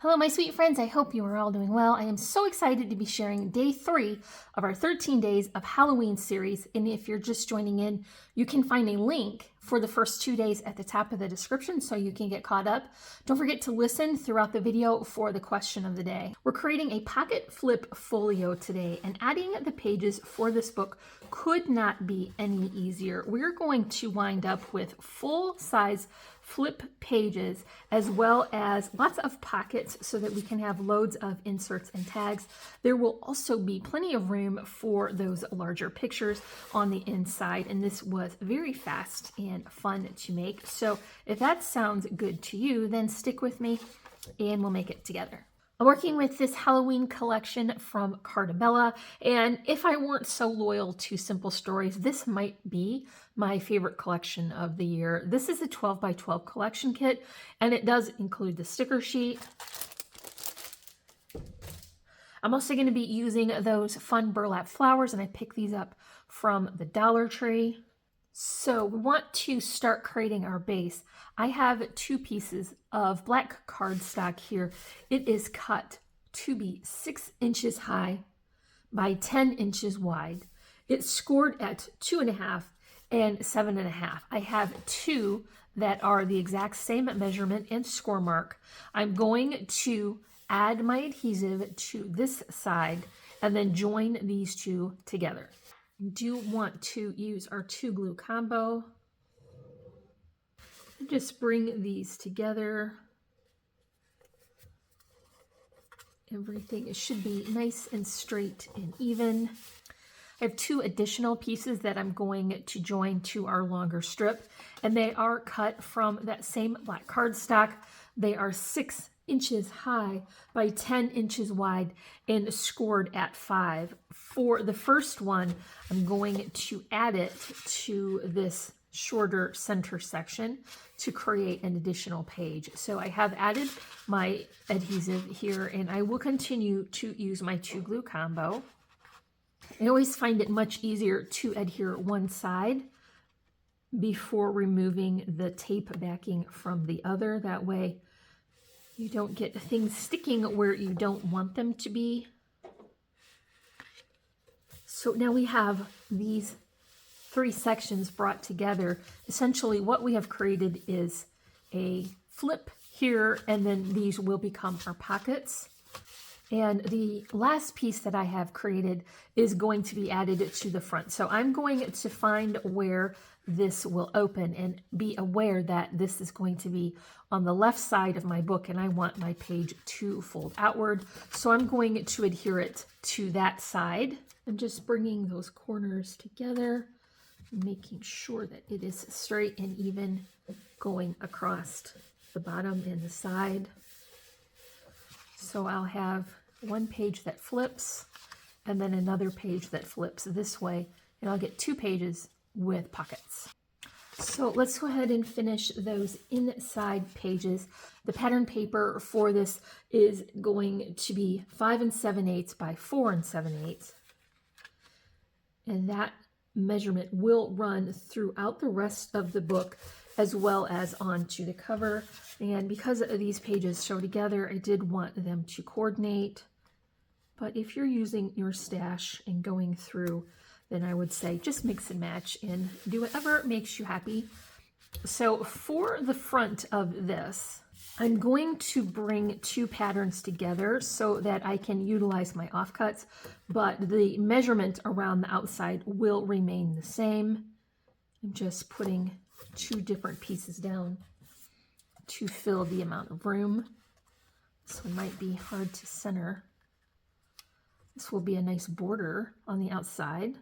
Hello, my sweet friends. I hope you are all doing well. I am so excited to be sharing day 3 of our 13 days of Halloween series. And if you're just joining in, you can find a link for the first 2 days at the top of the description so you can get caught up. Don't forget to listen throughout the video for the question of the day. We're creating a pocket flip folio today, and adding the pages for this book could not be any easier. We're going to wind up with full-size flip pages as well as lots of pockets so that we can have loads of inserts and tags. There will also be plenty of room for those larger pictures on the inside, and this was very fast and fun to make. So if that sounds good to you, then stick with me and we'll make it together. I'm working with this Halloween collection from Carta, and if I weren't so loyal to simple stories, this might be my favorite collection of the year. This is a 12 by 12 collection kit, and it does include the sticker sheet. I'm also going to be using those fun burlap flowers, and I picked these up from the Dollar Tree. So we want to start creating our base. I have 2 pieces of black cardstock here. It is cut to be 6 inches high by 10 inches wide. It's scored at 2.5 and 7.5. I have 2 that are the exact same measurement and score mark. I'm going to add my adhesive to this side and then join these 2 together. Do want to use our 2 glue combo. Just bring these together. Everything should be nice and straight and even. I have 2 additional pieces that I'm going to join to our longer strip, and they are cut from that same black cardstock. They are 6 inches high by 10 inches wide and scored at 5. For the first one, I'm going to add it to this shorter center section to create an additional page. So I have added my adhesive here, and I will continue to use my 2 glue combo. I always find it much easier to adhere one side before removing the tape backing from the other. That way you don't get things sticking where you don't want them to be. So now we have these 3 sections brought together. Essentially what we have created is a flip here, and then these will become our pockets. And the last piece that I have created is going to be added to the front. So I'm going to find where this will open, and be aware that this is going to be on the left side of my book, and I want my page to fold outward. So I'm going to adhere it to that side. I'm just bringing those corners together, making sure that it is straight and even going across the bottom and the side. So I'll have one page that flips and then another page that flips this way, and I'll get 2 pages with pockets. So let's go ahead and finish those inside pages. The pattern paper for this is going to be 5 7/8 by 4 7/8, and that measurement will run throughout the rest of the book as well as onto the cover. And because these pages show together, I did want them to coordinate. But if you're using your stash and going through, then I would say just mix and match and do whatever makes you happy. So for the front of this, I'm going to bring 2 patterns together so that I can utilize my offcuts, but the measurement around the outside will remain the same. I'm just putting 2 different pieces down to fill the amount of room. This one might be hard to center. This will be a nice border on the outside,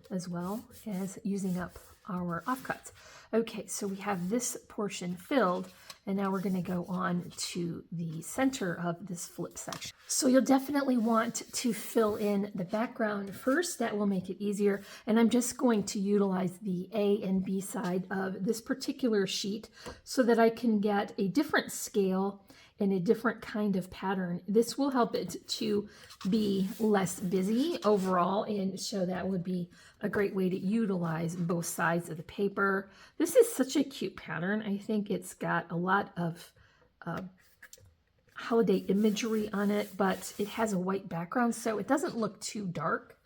as well as using up our offcuts. Okay, so we have this portion filled, and now we're going to go on to the center of this flip section. So you'll definitely want to fill in the background first. That will make it easier. And I'm just going to utilize the A and B side of this particular sheet so that I can get a different scale and a different kind of pattern. This will help it to be less busy overall, and so that would be a great way to utilize both sides of the paper. This is such a cute pattern. I think it's got a lot of holiday imagery on it, but it has a white background, so it doesn't look too dark.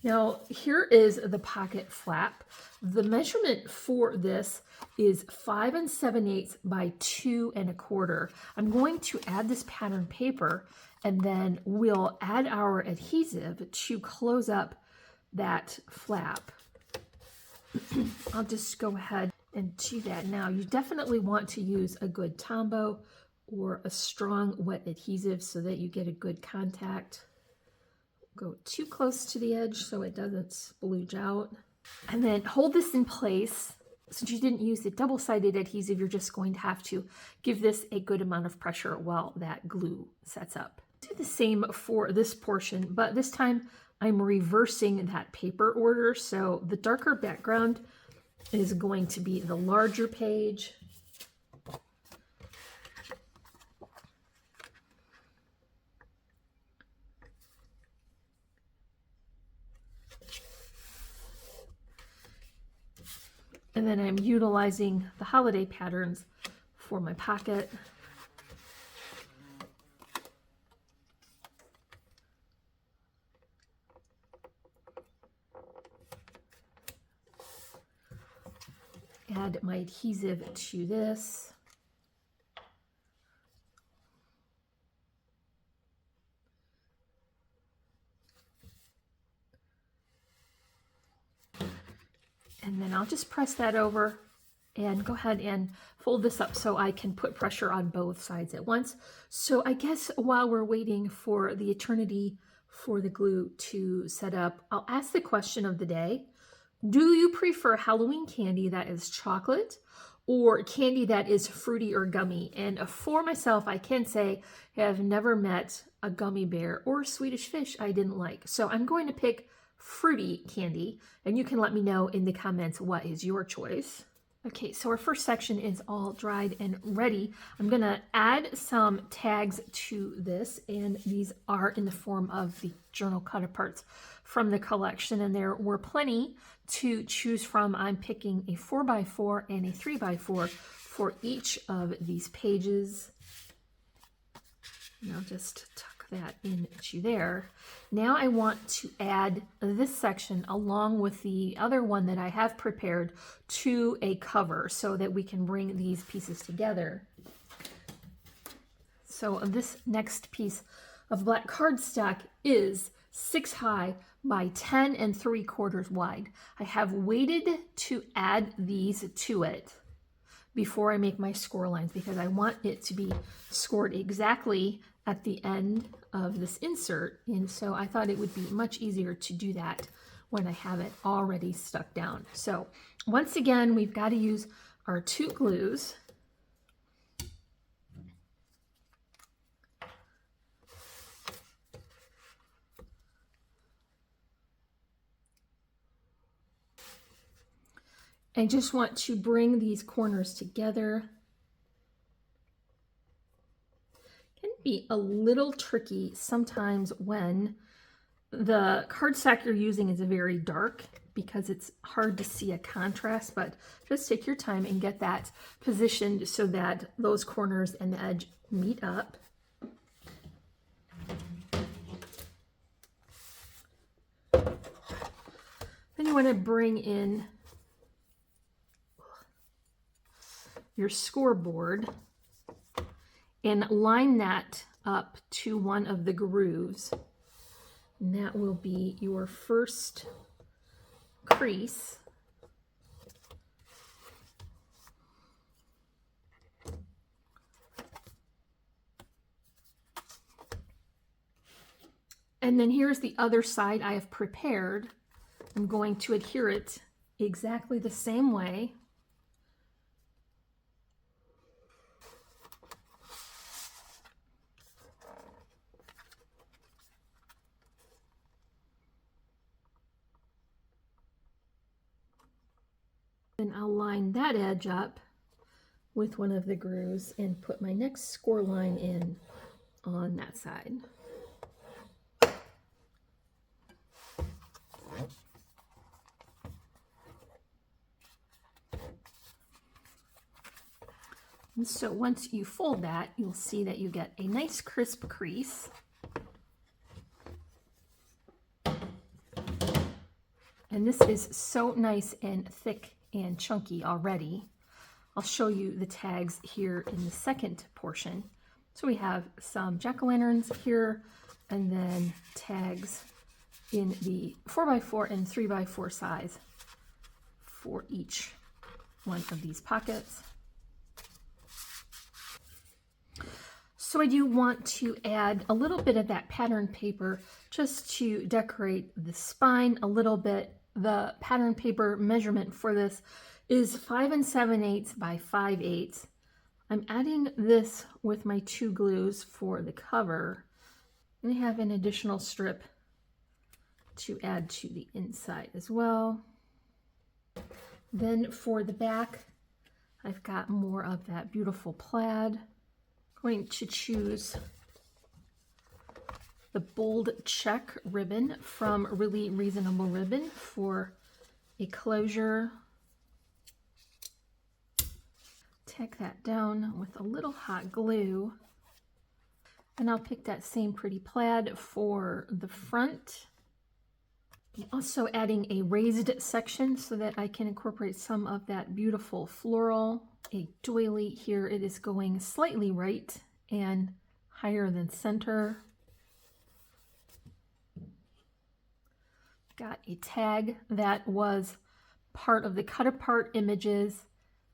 Now, here is the pocket flap. The measurement for this is 5 7/8 by 2 1/4. I'm going to add this pattern paper, and then we'll add our adhesive to close up that flap. I'll just go ahead and do that now. You definitely want to use a good Tombow or a strong wet adhesive so that you get a good contact. Go too close to the edge so it doesn't splooge out. And then hold this in place. Since you didn't use the double-sided adhesive, you're just going to have to give this a good amount of pressure while that glue sets up. Do the same for this portion, but this time I'm reversing that paper order. So the darker background is going to be the larger page. And then I'm utilizing the holiday patterns for my pocket. Add my adhesive to this. And then I'll just press that over and go ahead and fold this up so I can put pressure on both sides at once. So I guess while we're waiting for the eternity for the glue to set up, I'll ask the question of the day. Do you prefer Halloween candy that is chocolate or candy that is fruity or gummy? And for myself, I can say I have never met a gummy bear or Swedish fish I didn't like. So I'm going to pick fruity candy, and you can let me know in the comments what is your choice. Okay, so our first section is all dried and ready. I'm gonna add some tags to this, and these are in the form of the journal cut aparts from the collection, and there were plenty to choose from. I'm picking a 4x4 and a 3x4 for each of these pages. And I'll just tuck that into there. Now I want to add this section along with the other one that I have prepared to a cover so that we can bring these pieces together. So this next piece of black cardstock is 6 high by 10 3/4 wide. I have waited to add these to it before I make my score lines because I want it to be scored exactly at the end of this insert, and so I thought it would be much easier to do that when I have it already stuck down. So once again, we've got to use our 2 glues. I just want to bring these corners together. It can be a little tricky sometimes when the cardstock you're using is very dark because it's hard to see a contrast, but just take your time and get that positioned so that those corners and the edge meet up. Then you want to bring in your scoreboard and line that up to one of the grooves. And that will be your first crease. And then here's the other side I have prepared. I'm going to adhere it exactly the same way. Then I'll line that edge up with one of the grooves and put my next score line in on that side. And so once you fold that, you'll see that you get a nice crisp crease. And this is so nice and thick and chunky already. I'll show you the tags here in the second portion. So we have some jack-o'-lanterns here, and then tags in the 4x4 and 3x4 size for each one of these pockets. So I do want to add a little bit of that pattern paper just to decorate the spine a little bit. The pattern paper measurement for this is 5 7/8 by 5/8. I'm adding this with my 2 glues for the cover. And I have an additional strip to add to the inside as well. Then for the back, I've got more of that beautiful plaid. I'm going to choose the bold check ribbon from Really Reasonable Ribbon for a closure. Tack that down with a little hot glue. And I'll pick that same pretty plaid for the front. I'm also adding a raised section so that I can incorporate some of that beautiful floral. A doily here, it is going slightly right and higher than center. Got a tag that was part of the cut apart images.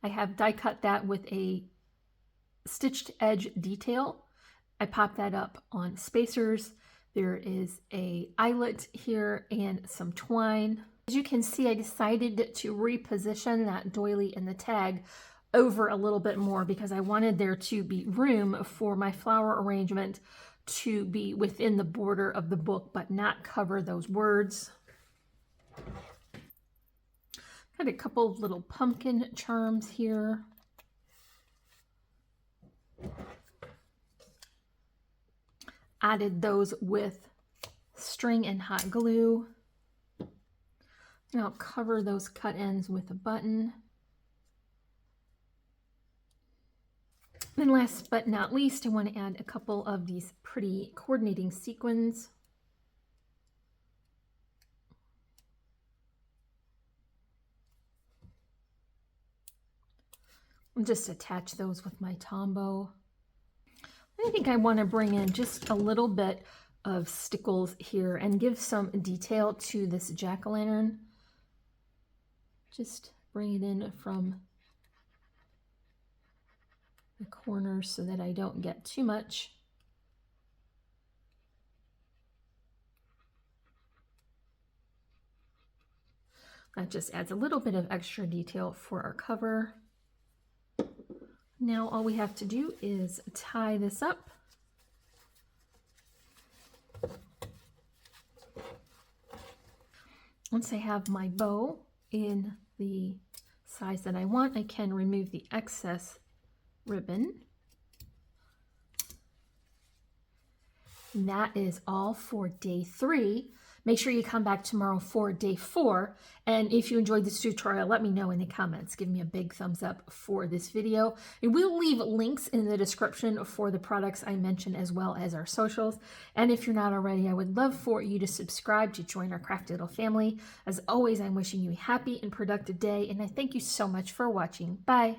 I have die cut that with a stitched edge detail. I popped that up on spacers. There is a eyelet here and some twine. As you can see, I decided to reposition that doily and the tag over a little bit more because I wanted there to be room for my flower arrangement to be within the border of the book but not cover those words. Got a couple of little pumpkin charms here. Added those with string and hot glue. And I'll cover those cut ends with a button. And last but not least, I want to add a couple of these pretty coordinating sequins. And just attach those with my Tombow. I think I want to bring in just a little bit of stickles here and give some detail to this jack-o'-lantern. Just bring it in from the corners so that I don't get too much. That just adds a little bit of extra detail for our cover. Now all we have to do is tie this up. Once I have my bow in the size that I want, I can remove the excess ribbon. And that is all for day 3. Make sure you come back tomorrow for day 4. And if you enjoyed this tutorial, let me know in the comments. Give me a big thumbs up for this video. And we'll leave links in the description for the products I mentioned as well as our socials. And if you're not already, I would love for you to subscribe to join our Crafty Little family. As always, I'm wishing you a happy and productive day. And I thank you so much for watching. Bye.